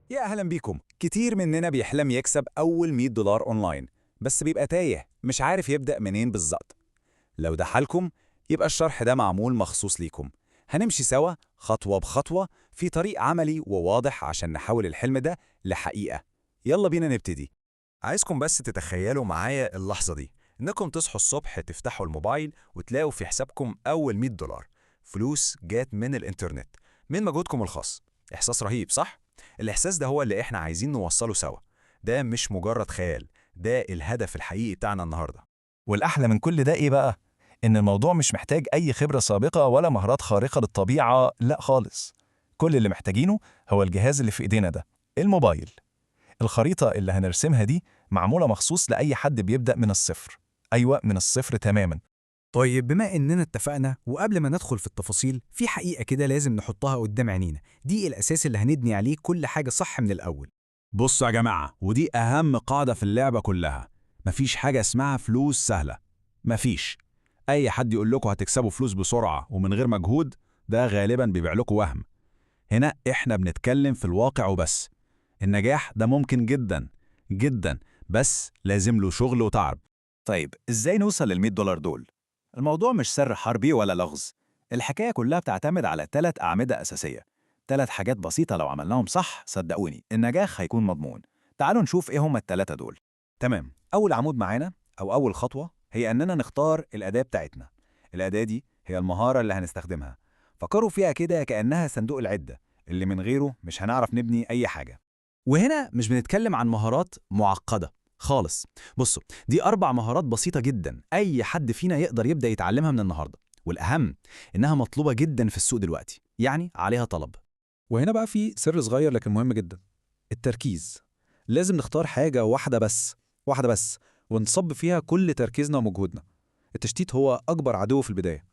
يا أهلا بيكم. كتير مننا بيحلم يكسب أول $100 أونلاين، بس بيبقى تايه مش عارف يبدأ منين بالظبط. لو ده حالكم، يبقى الشرح ده معمول مخصوص ليكم. هنمشي سوا خطوة بخطوة في طريق عملي وواضح عشان نحول الحلم ده لحقيقة. يلا بينا نبتدي. عايزكم بس تتخيلوا معايا اللحظة دي، إنكم تصحوا الصبح تفتحوا الموبايل وتلاقوا في حسابكم أول $100، فلوس جات من الإنترنت، من مجهودكم الخاص. إحساس رهيب صح؟ الإحساس ده هو اللي إحنا عايزين نوصله سوا. ده مش مجرد خيال، ده الهدف الحقيقي بتاعنا النهاردة. والأحلى من كل ده إيه بقى؟ إن الموضوع مش محتاج أي خبرة سابقة ولا مهارات خارقة للطبيعة، لأ خالص. كل اللي محتاجينه هو الجهاز اللي في إيدينا ده، الموبايل. الخريطة اللي هنرسمها دي معمولة مخصوص لأي حد بيبدأ من الصفر. أيوة، من الصفر تماماً. طيب بما إننا اتفقنا وقبل ما ندخل في التفاصيل في حقيقة كده لازم نحطها قدام عينينا، دي الأساس اللي هنبني عليه كل حاجة صح من الأول. بصوا يا جماعة، ودي أهم قاعدة في اللعبة كلها. مفيش حاجة اسمها فلوس سهلة. مفيش. أي حد يقول لكم هتكسبوا فلوس بسرعة ومن غير مجهود، ده غالبا بيبيع لكم وهم. هنا إحنا بنتكلم في الواقع وبس. النجاح ده ممكن جدا جدا، بس لازم له شغل وتعب. طيب إزاي نوصل لل$100 دول؟ الموضوع مش سر حربي ولا لغز. الحكاية كلها بتعتمد على 3 أعمدة أساسية. 3 حاجات بسيطة لو عملناهم صح صدقوني النجاح هيكون مضمون. تعالوا نشوف إيه هما ال3 دول. تمام، أول عمود معانا أو أول خطوة هي أننا نختار الأداة بتاعتنا. الأداة دي هي المهارة اللي هنستخدمها. فكروا فيها كده كأنها صندوق العدة اللي من غيره مش هنعرف نبني أي حاجة. وهنا مش بنتكلم عن مهارات معقدة خالص. بصوا، دي 4 مهارات بسيطة جدا أي حد فينا يقدر يبدأ يتعلمها من النهاردة، والأهم إنها مطلوبة جدا في السوق دلوقتي، يعني عليها طلب. وهنا بقى في سر صغير لكن مهم جدا: التركيز. لازم نختار حاجة واحدة بس، واحدة بس، ونصب فيها كل تركيزنا ومجهودنا. التشتيت هو أكبر عدو في البداية.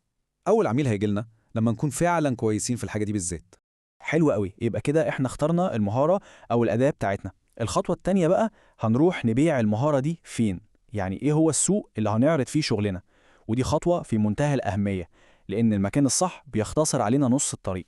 أول عميل هيجيلنا لما نكون فعلا كويسين في الحاجة دي بالذات. حلو قوي، يبقى كده احنا اخترنا المهارة أو الأداة بتاعتنا. الخطوة التانية بقى، هنروح نبيع المهارة دي فين؟ يعني إيه هو السوق اللي هنعرض فيه شغلنا؟ ودي خطوة في منتهى الأهمية، لأن المكان الصح بيختصر علينا نص الطريق.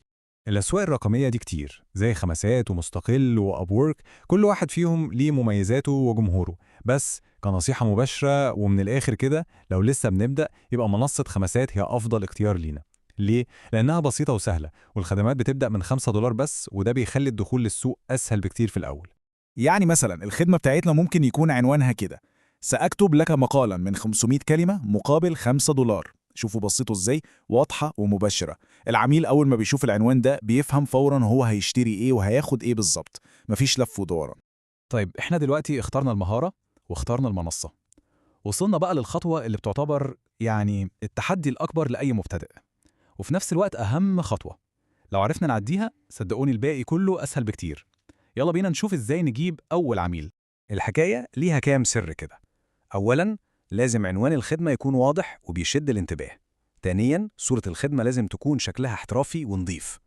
الأسواق الرقمية دي كتير، زي خمسات ومستقل وأبورك، كل واحد فيهم ليه مميزاته وجمهوره. بس كنصيحة مباشرة ومن الآخر كده، لو لسه بنبدأ يبقى منصة خمسات هي أفضل اختيار لينا. ليه؟ لأنها بسيطة وسهلة، والخدمات بتبدأ من $5 بس، وده بيخلي الدخول للسوق أسهل بكتير في الأول. يعني مثلا الخدمة بتاعتنا ممكن يكون عنوانها كده: سأكتب لك مقالا من 500 كلمة مقابل $5. شوفوا بسيطه ازاي، واضحة ومباشرة. العميل أول ما بيشوف العنوان ده بيفهم فورا هو هيشتري ايه وهياخد ايه بالظبط، مفيش لف ودوران. طيب احنا دلوقتي اخترنا المهارة واخترنا المنصة، وصلنا بقى للخطوة اللي بتعتبر يعني التحدي الأكبر لأي مبتدئ، وفي نفس الوقت أهم خطوة. لو عرفنا نعديها صدقوني الباقي كله أسهل بكتير. يلا بينا نشوف إزاي نجيب أول عميل. الحكاية ليها كام سر كده. أولاً، لازم عنوان الخدمة يكون واضح وبيشد الانتباه. ثانياً، صورة الخدمة لازم تكون شكلها احترافي ونظيف.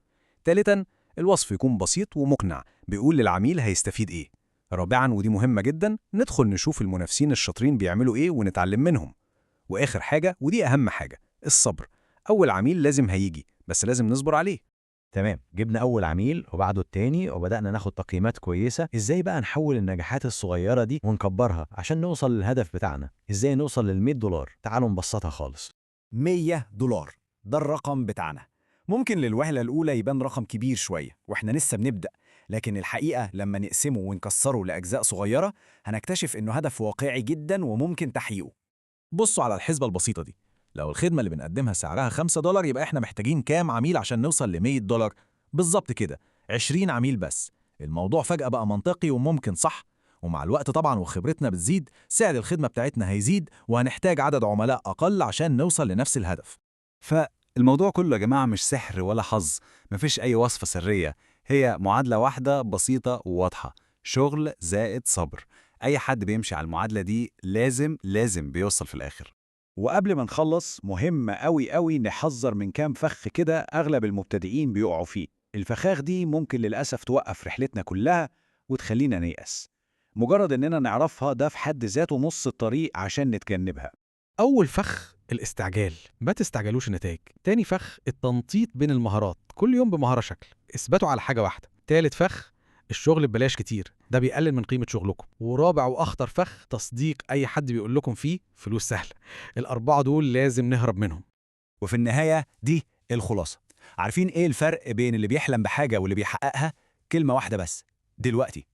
ثالثاً، الوصف يكون بسيط ومقنع، بيقول للعميل هيستفيد إيه. رابعاً، ودي مهمة جداً، ندخل نشوف المنافسين الشاطرين بيعملوا إيه ونتعلم منهم. وآخر حاجة ودي أهم حاجة، الصبر. أول عميل لازم هيجي، بس لازم نصبر عليه. تمام، جبنا أول عميل وبعده التاني وبدأنا ناخد تقييمات كويسة. إزاي بقى نحول النجاحات الصغيرة دي ونكبرها عشان نوصل للهدف بتاعنا؟ إزاي نوصل لل$100؟ تعالوا نبسطها خالص. $100 ده الرقم بتاعنا. ممكن للوهلة الأولى يبان رقم كبير شوية وإحنا لسه بنبدأ، لكن الحقيقة لما نقسمه ونكسره لأجزاء صغيرة هنكتشف إنه هدف واقعي جدا وممكن تحقيقه. بصوا على الحسبة البسيطة دي. لو الخدمة اللي بنقدمها سعرها $5، يبقى احنا محتاجين كام عميل عشان نوصل ل$100؟ بالظبط كده، 20 عميل بس. الموضوع فجأة بقى منطقي وممكن صح؟ ومع الوقت طبعا وخبرتنا بتزيد، سعر الخدمة بتاعتنا هيزيد وهنحتاج عدد عملاء أقل عشان نوصل لنفس الهدف. فالموضوع كله يا جماعة مش سحر ولا حظ، مفيش أي وصفة سرية. هي معادلة واحدة بسيطة وواضحة: شغل زائد صبر. أي حد بيمشي على المعادلة دي لازم بيوصل في الآخر. وقبل ما نخلص، مهم قوي نحذر من كام فخ كده أغلب المبتدئين بيقعوا فيه. الفخاخ دي ممكن للأسف توقف رحلتنا كلها وتخلينا نيأس. مجرد إننا نعرفها ده في حد ذاته نص الطريق عشان نتجنبها. أول فخ الاستعجال، ما تستعجلوش النتائج. تاني فخ التنطيط بين المهارات، كل يوم بمهارة شكل، اثبتوا على حاجة واحدة. تالت فخ الشغل ببلاش كتير، ده بيقلل من قيمة شغلكم. ورابع وأخطر فخ، تصديق أي حد بيقول لكم فيه فلوس سهلة. الأربعة دول لازم نهرب منهم. وفي النهاية دي الخلاصة. عارفين إيه الفرق بين اللي بيحلم بحاجة واللي بيحققها؟ كلمة واحدة بس: دلوقتي.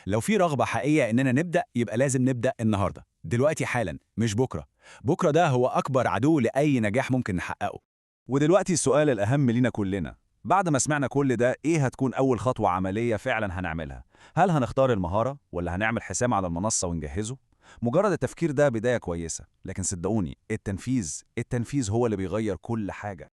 لو في رغبة حقيقية إننا نبدأ، يبقى لازم نبدأ النهاردة، دلوقتي حالا، مش بكرة. بكرة ده هو أكبر عدو لأي نجاح ممكن نحققه. ودلوقتي السؤال الأهم لينا كلنا، بعد ما سمعنا كل ده، إيه هتكون أول خطوة عملية فعلا هنعملها؟ هل هنختار المهارة ولا هنعمل حساب على المنصة ونجهزه؟ مجرد التفكير ده بداية كويسة، لكن صدقوني التنفيذ هو اللي بيغير كل حاجة.